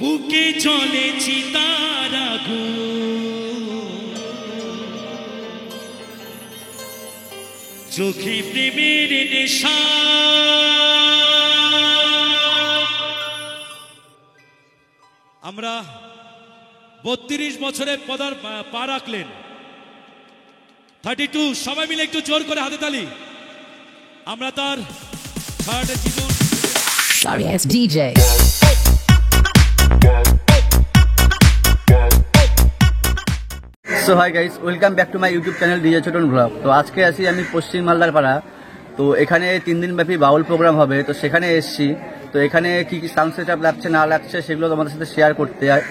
বুকে চলেছি তার আগুন, চোখে প্রেমের নেশা। আমরা 32 বছরে পা রাখলেন। 32 সবাই মিলে একটু জোর করে হাতে তালি। আমরা তার জীবন। Sorry ass DJ. So hi guys, welcome back to my YouTube channel DJ Chhotan vlog. তো আজকে আসি আমি পশ্চিম মালদার পাড়া। তো এখানে 3 দিন ব্যাপী বাউল প্রোগ্রাম হবে, তো সেখানে এসছি। তো এখানে কি কি সাউন্ড সেট আপ লাগছে না লাগছে সেগুলো তোমাদের সাথে শেয়ার করতে হয়।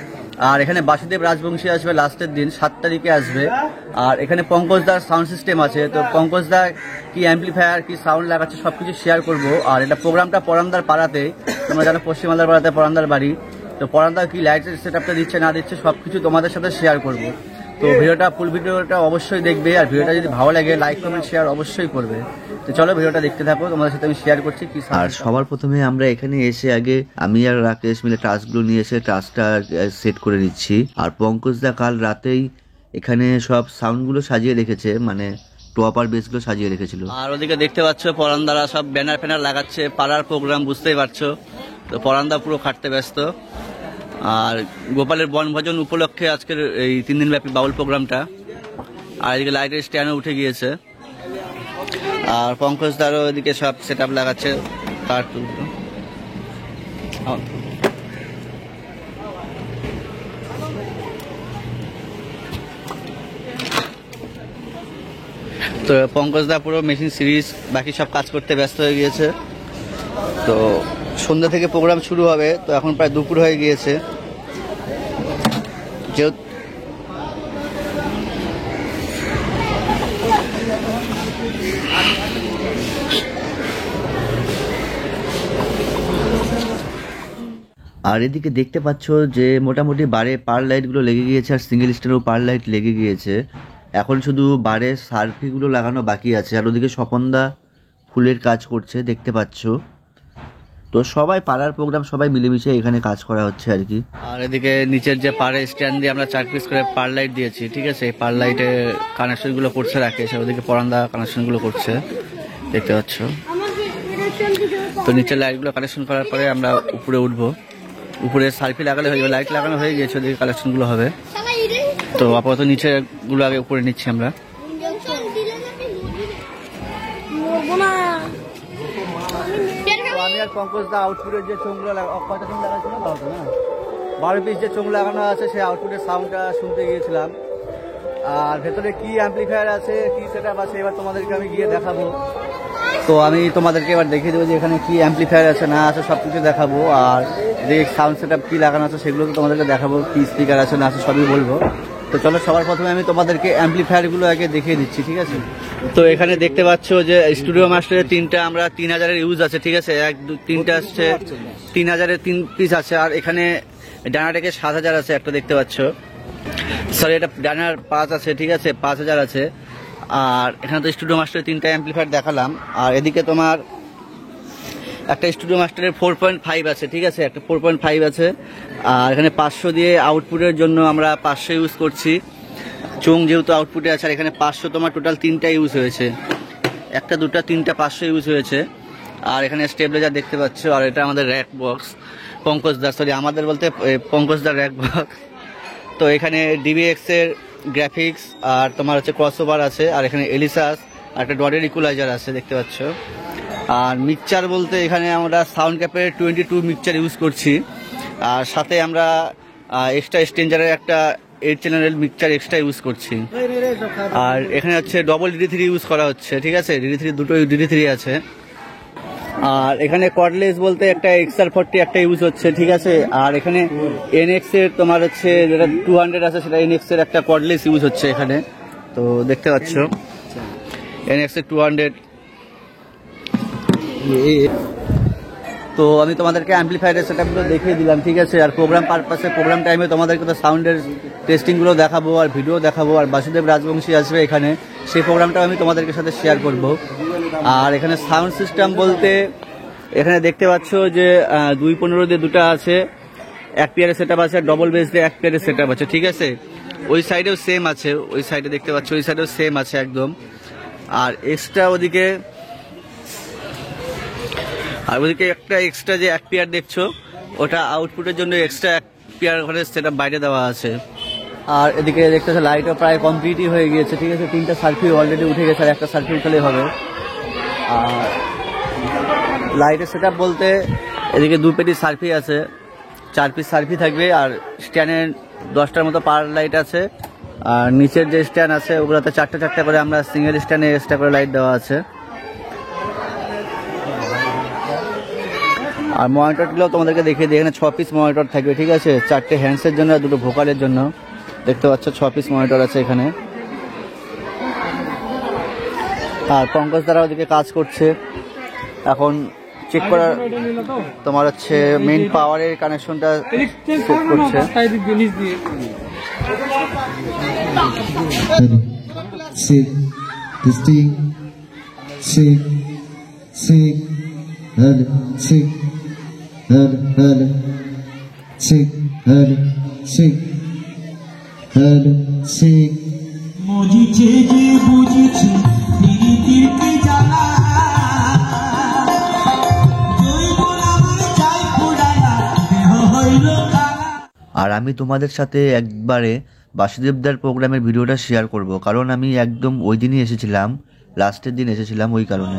আর এখানে বাসুদেব রাজবংশী আসবে লাস্টের দিন 7 তারিখে আসবে। আর এখানে পঙ্কজদার সাউন্ড সিস্টেম আছে, তো পঙ্কজদা কি অ্যাম্পলিফায়ার কি সাউন্ড লাগাচ্ছে সব কিছু শেয়ার করবো। আর এটা প্রোগ্রামটা পরান্দার পাড়াতে, তোমরা জানো পশ্চিম মালদার পাড়াতে পরান্দার বাড়ি। তো পরান্দার কি লাইটের সেট আপটা দিচ্ছে না দিচ্ছে সব কিছু তোমাদের সাথে শেয়ার করবো। তো ভিডিওটা ফুল ভিডিওটা অবশ্যই দেখবে, আর ভিডিওটা যদি ভালো লাগে লাইক কমেন্ট শেয়ার অবশ্যই করবে। তো চলো ভিডিওটা দেখতে থাকো, তোমাদের সাথে আমি শেয়ার করছি কি। আর সবার প্রথমে আমরা এখানে এসে আগে আমি আর রাকেশ মিলে টাস্কগুলো নিয়ে এসে টাস্কটা সেট করে নিচ্ছি। আর পঙ্কজদা কাল রাতেই এখানে সব সাউন্ডগুলো সাজিয়ে রেখেছে, মানে টপ আর বেসগুলো সাজিয়ে রেখেছিল। আর ওদিকে দেখতে পাচ্ছ পরান্দারা সব ব্যানার ফ্যানার লাগাচ্ছে, পাড়ার প্রোগ্রাম বুঝতেই পারছো। তো পরান্দা পুরো খাটতে ব্যস্ত। আর গোপালের বনভোজন উপলক্ষে আজকের এই 3 দিন ব্যাপী বাউল প্রোগ্রামটা। আর এদিকে লাইটের স্ট্যান্ডও উঠে গিয়েছে। আর পঙ্কজদারও এদিকে সব সেট আপ লাগাচ্ছে তার। তো পঙ্কজদা পুরো মেশিন সিরিজ বাকি সব কাজ করতে ব্যস্ত হয়ে গিয়েছে। তো সন্ধ্যা থেকে প্রোগ্রাম শুরু হবে, তো এখন প্রায় দুপুর হয়ে গিয়েছে। আর এদিকে দেখতে পাচ্ছ যে মোটামুটি বারে পার লাইটগুলো লেগে গিয়েছে, আর সিঙ্গেল স্টারও পার লাইট লেগে গিয়েছে। এখন শুধু বারে সার্ফিগুলো লাগানো বাকি আছে। আর ওদিকে স্বপনদা ফুলের কাজ করছে দেখতে পাচ্ছ। তো সবাই পাড়ার প্রোগ্রাম সবাই মিলেমিশে এখানে কাজ করা হচ্ছে আর কি। আর এদিকে নিচের যে পাড়ে স্ট্যান্ড দিয়ে আমরা 4 পিস করে পার লাইট দিয়েছি, ঠিক আছে। এই পার লাইটের কানেকশনগুলো করছে রাকেশ, ওদিকে পরান্দা কানেকশনগুলো করছে দেখতে পাচ্ছ। তো নিচের লাইটগুলো কানেকশন করার পরে আমরা উপরে উঠবো। উপরে সার্ফি লাগালে হয়ে যাবে, লাইট লাগানো হয়ে গেছে, ওদিকে কালেকশনগুলো হবে। তো আপাতত নিচেগুলো আগে উপরে নিচ্ছি আমরা। আমি আর পঙ্কজদা আউটপুটের যে চোঙগুলো কয়টা চোঙ লাগাচ্ছিল না 12 পিস যে চোঙ লাগানো আছে সেই আউটপুটের সাউন্ডটা শুনতে গিয়েছিলাম। আর ভেতরে কি অ্যাম্পলিফায়ার আছে কি সেট আপ আছে এবার তোমাদেরকে আমি গিয়ে দেখাবো। তো আমি তোমাদেরকে এবার দেখিয়ে দেবো যে এখানে কি অ্যাম্পলিফায়ার আছে না আছে সব কিছু দেখাবো। আর যে সাউন্ড সেট আপ কী লাগানো আছে সেগুলো তো তোমাদেরকে দেখাবো, কি স্পিকার আছে না আছে সবই বলবো। তো চলো সবার প্রথমে আমি তোমাদেরকে অ্যাম্পলিফায়ারগুলো আগে দেখিয়ে দিচ্ছি, ঠিক আছে। তো এখানে দেখতে পাচ্ছ যে স্টুডিও মাস্টারের 3টা আমরা 3000-এর ইউজ আছে, ঠিক আছে। 1 2 3টা আসছে 3000-এর 3 পিস আছে। আর এখানে ডানাটাকে 7000 আছে একটা দেখতে পাচ্ছ। সরি, এটা ডানার 5 আছে, ঠিক আছে, 5000 আছে। আর এখানে তো স্টুডিও মাস্টারের 3টা অ্যাম্পলিফায়ার দেখালাম। আর এদিকে তোমার একটা স্টুডিও মাস্টারের 4.5 আছে, ঠিক আছে, একটা 4.5 আছে। আর এখানে 500 দিয়ে আউটপুটের জন্য আমরা 500 ইউজ করছি। চোঙ যেহেতু আউটপুটে আছে, আর এখানে 500 তোমার টোটাল 3টা ইউজ হয়েছে, 1টা 2টা 3টা 500 ইউজ হয়েছে। আর এখানে স্টেবিলাইজার দেখতে পাচ্ছ। আর এটা আমাদের র্যাক বক্স, পঙ্কজদার, সরি আমাদের বলতে পঙ্কজদার র্যাক বক্স। তো এখানে ডিবিএক্স-এর গ্রাফিক্স আর তোমার হচ্ছে ক্রসওভার আছে। আর এখানে এলিসাস আর একটা ডটের ইকুয়ালাইজার আছে দেখতে পাচ্ছ। আর মিক্সচার বলতে এখানে আমরা সাউন্ড ক্যাপের 22 মিক্সচার ইউজ করছি। আর সাথে আমরা এক্সট্রা স্ট্রেঞ্জারের একটা 8 চ্যানেলের মিক্সচার এক্সট্রা ইউজ করছি। আর এখানে হচ্ছে ডবল DD3 ইউজ করা হচ্ছে, ঠিক আছে, DD3 দুটো DD3 আছে। আর এখানে কর্ডলেস বলতে একটা XR40 একটা ইউজ হচ্ছে, ঠিক আছে। আর এখানে NX-এর তোমার হচ্ছে যেটা 200 আছে সেটা NX-এর একটা কর্ডলেস ইউজ হচ্ছে এখানে, তো দেখতে পাচ্ছ NX-এর 200। তো আমি তোমাদেরকে অ্যাম্পলিফায়ারের সেটআপগুলো দেখিয়ে দিলাম, ঠিক আছে। আর প্রোগ্রাম পারপাসে প্রোগ্রাম টাইমে তোমাদেরকে তো সাউন্ডের টেস্টিংগুলো দেখাবো আর ভিডিও দেখাবো। আর বাসুদেব রাজবংশী আসবে এখানে, সেই প্রোগ্রামটাও আমি তোমাদেরকে সাথে শেয়ার করব। আর এখানে সাউন্ড সিস্টেম বলতে এখানে দেখতে পাচ্ছ যে 215 দিয়ে 2টা আছে। এক পেয়ারের সেট আপ আছে, ডবল বেস দিয়ে এক পেয়ারের সেট আপ আছে, ঠিক আছে। ওই সাইডেও সেম আছে, ওই সাইডে দেখতে পাচ্ছ, ওই সাইডেও সেম আছে একদম। আর এক্সট্রা ওদিকে একটা এক্সট্রা যে এক পেয়ার দেখছো, ওটা আউটপুটের জন্য এক্সট্রা এক পেয়ার ঘরের সেট আপ বাইরে দেওয়া আছে। আর এদিকে দেখতেছে লাইটও প্রায় কমপ্লিটই হয়ে গিয়েছে, ঠিক আছে। 3টা সার্কিট অলরেডি উঠে গেছে, আর একটা সার্কিট উঠালেই হবে। আর লাইটের সেট আপ বলতে এদিকে 2 পেটি সার্ফি আছে, 4 পিস সার্ফি থাকবে, আর স্ট্যান্ডের 10টার মতো পার লাইট আছে। আর নিচের যে স্ট্যান্ড আছে ওগুলোতে 4টা করে আমরা সিঙ্গেল স্ট্যান্ডে এক্সট্রা করে লাইট দেওয়া আছে। আর মনিটরগুলো তোমাদেরকে দেখিয়ে দিই, এখানে 6 পিস মনিটর থাকবে, ঠিক আছে। 4টে হ্যান্ডসের জন্য আর 2টো ভোকালের জন্য, দেখতে পাচ্ছ 6 পিস মনিটর আছে এখানে। আর পঙ্কজ দ্বারা ওদিকে কাজ করছে এখন, চেক করার তোমার হচ্ছে মেইন পাওয়ারের কানেকশনটা সেট করছে। Sick, testing, sick, sick, hello, sick, hello, sick, sick, sick. বুঝিছে যে বুঝিছে নিরিতির কি জ্বালা, আর আমি তোমাদের সাথে একবারে বাসুদেবদার প্রোগ্রামের ভিডিওটা শেয়ার করব, কারণ আমি একদম ওই দিনই এসেছিলাম, লাস্টের দিন এসেছিলাম, ওই কারণে।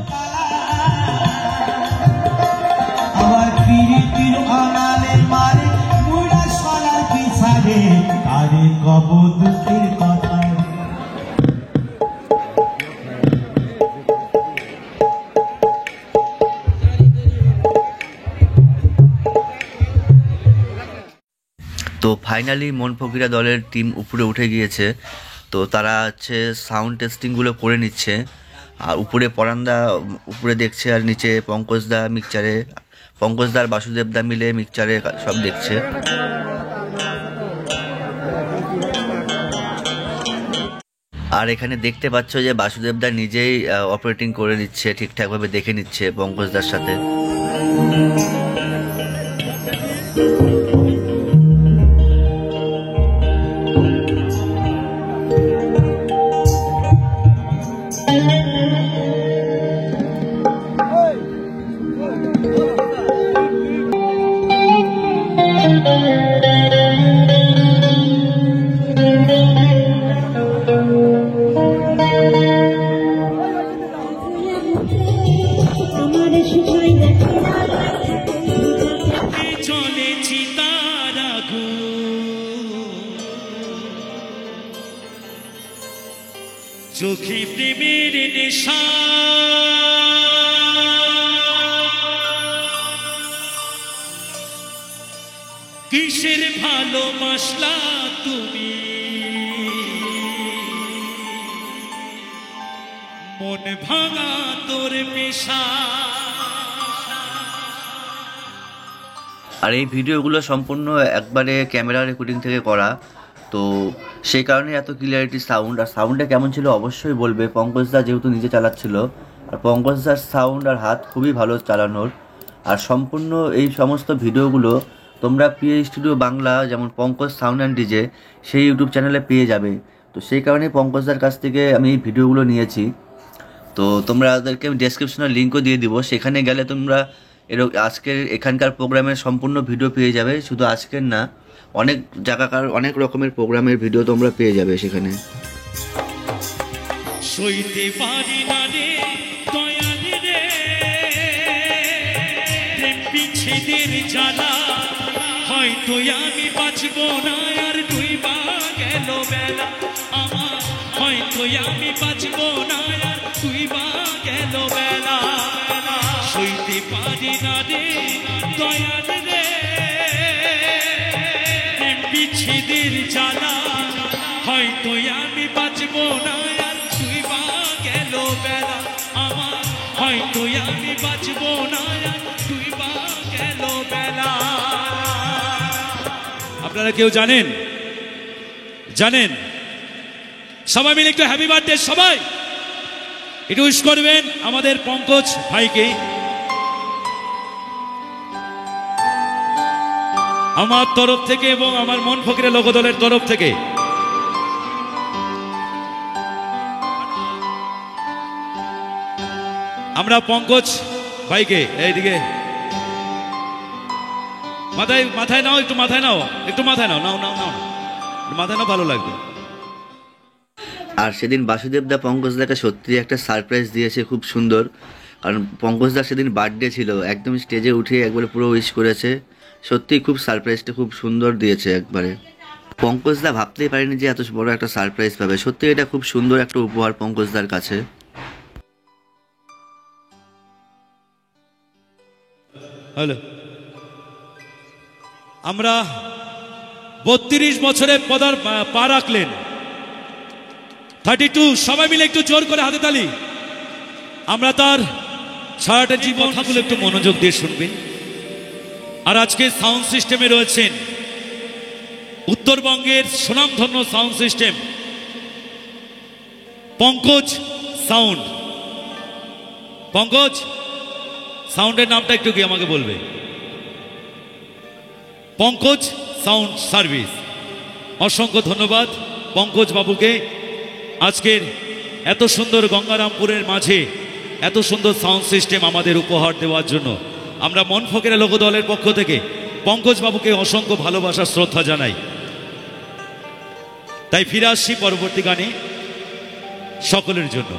তো ফাইনালি মন ফকিরা দলের টিম উপরে উঠে গিয়েছে, তো তারা হচ্ছে সাউন্ড টেস্টিংগুলো করে নিচ্ছে। আর উপরে পরান্দা উপরে দেখছে, আর নিচে পঙ্কজদা মিক্সচারে, পঙ্কজদা আর বাসুদেবদা মিলে মিক্সচারে সব দেখছে। আর এখানে দেখতে পাচ্ছ যে বাসুদেবদা নিজেই অপারেটিং করে নিচ্ছে, ঠিকঠাকভাবে দেখে নিচ্ছে পঙ্কজদার সাথে। চলেছি তারা গো, চোখে প্রেমের নেশা, কিসের ভালোবাসলা তুমি, মন ভাঙা তোর পেশা। আর এই ভিডিওগুলো সম্পূর্ণ একবারে ক্যামেরা রেকর্ডিং থেকে করা, তো সেই কারণে এত ক্লিয়ারিটি সাউন্ড। আর সাউন্ডটা কেমন ছিল অবশ্যই বলবে, পঙ্কজদা যেহেতু নিজে চালাচ্ছিল, আর পঙ্কজদার সাউন্ড আর হাত খুবই ভালো চালানোর। আর সম্পূর্ণ এই সমস্ত ভিডিওগুলো তোমরা পিএ স্টুডিও বাংলা, যেমন পঙ্কজ সাউন্ড অ্যান্ড ডিজে, সেই ইউটিউব চ্যানেলে পেয়ে যাবে। তো সেই কারণে পঙ্কজদার কাছ থেকে আমি এই ভিডিওগুলো নিয়েছি। তো তোমরা ওদেরকে আমি ডেসক্রিপশনে লিঙ্কও দিয়ে দিব, সেখানে গেলে তোমরা আজকের এখানকার প্রোগ্রামের সম্পূর্ণ ভিডিও পেয়ে যাবে। শুধু আজকের না, অনেক জায়গাকার অনেক রকমের প্রোগ্রামের ভিডিও তোমরা পেয়ে যাবে সেখানে। সইতে পারি না রে দয়াল রে, প্রেম বিচ্ছেদের জ্বালা, হয়তো আমি বাঁচব না আর ডুইবা গেল বেলা আমার, হয়তো আমি বাঁচব না আর ডুইবা গেল বেলা। সইতে পারি না রে দয়াল রে, প্রেম বিচ্ছেদের জ্বালা, হয়তো আমি বাঁচব না আর ডুইবা গেল বেলা আমার, হয়তো আমি বাঁচব না আর ডুইবা গেল বেলা। আপনারা কেউ জানেন? সবাই মিলে একটু হ্যাপি বার্থডে, সবাই একটু উইশ করবেন আমাদের পঙ্কজ ভাইকে। আমার তরফ থেকে এবং আমার মন ফকিরের লোকদলের তরফ থেকে আমরা পঙ্কজ ভাইকে এইদিকে মাথায় নাও, একটু মাথায় নাও, একটু মাথায় নাও, নাও নাও নাও মাথায় নাও, ভালো লাগবে। আর সেদিন বাসুদেবদা পঙ্কজদাকে সত্যি একটা সারপ্রাইজ দিয়েছে, খুব সুন্দর। কারণ পঙ্কজদার সেদিন বার্থডে ছিল, একদম স্টেজে উঠে একবারে পুরো উইশ করেছে। সত্যি খুব সারপ্রাইজটা খুব সুন্দর দিয়েছে একবারে। পঙ্কজদা ভাবতেই পারেনি যে এত বড় একটা সারপ্রাইজ পাবে। সত্যি এটা খুব সুন্দর একটা উপহার পঙ্কজদার কাছে। হ্যালো, আমরা 32 বছরে পা রাখলেন, 32, সবাই মিলে একটু জোর করে হাতে তালি। আমরা তার সারাটা জীবন কথাগুলো একটু মনোযোগ দিয়ে শুনবেন। আর আজকে সাউন্ড সিস্টেমে রয়েছেন উত্তরবঙ্গের সুনামধন্য sound system Pankaj sound. Pankaj সাউন্ডের নামটা একটু কি আমাকে বলবে? Pankaj sound service. অসংখ্য ধন্যবাদ পঙ্কজ বাবুকে আজকের এত সুন্দর গঙ্গারামপুরের মাঝে এত সুন্দর সাউন্ড সিস্টেম আমাদের উপহার দেওয়ার জন্য। আমরা মন ফকিরের লোকদলের পক্ষ থেকে পঙ্কজ বাবুকে অসংখ্য ভালোবাসা শ্রদ্ধা জানাই। তাই ফিরে আসছি পরবর্তী গানে সকলের জন্য।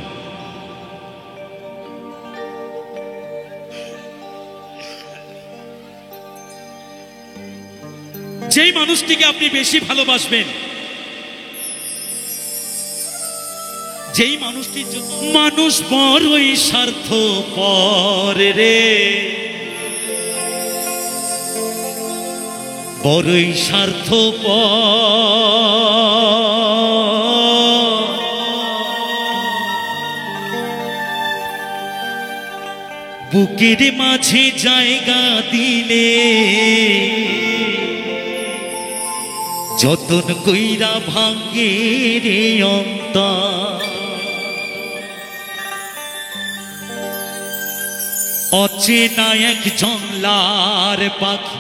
যেই মানুষটিকে আপনি বেশি ভালোবাসবেন, যেই মানুষটির জন্য মানুষ বড়ই স্বার্থপর রে, বড়ই স্বার্থপর। বুকের মাঝে জায়গা দিলে যতন কইরা ভাঙ্গে রে অন্তর। অচেনা এক জংলার পাখি,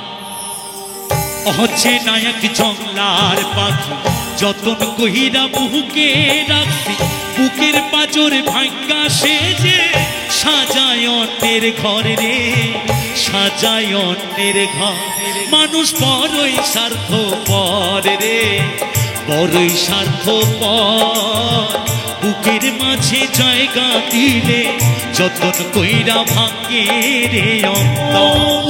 অচেনা এক জংলার পাখি যতন কইরা বুকে রাখছি। বুকের পাঁজর ভাঙ্গা সেজে সাজায় অন্যের ঘর রে, সাজায় অন্যের ঘর। মানুষ বড়ই স্বার্থপর রে, বড়ই স্বার্থপর। বুকের মাঝে জায়গা দিলে যতন কইরা ভাঙ্গে রে অন্তর।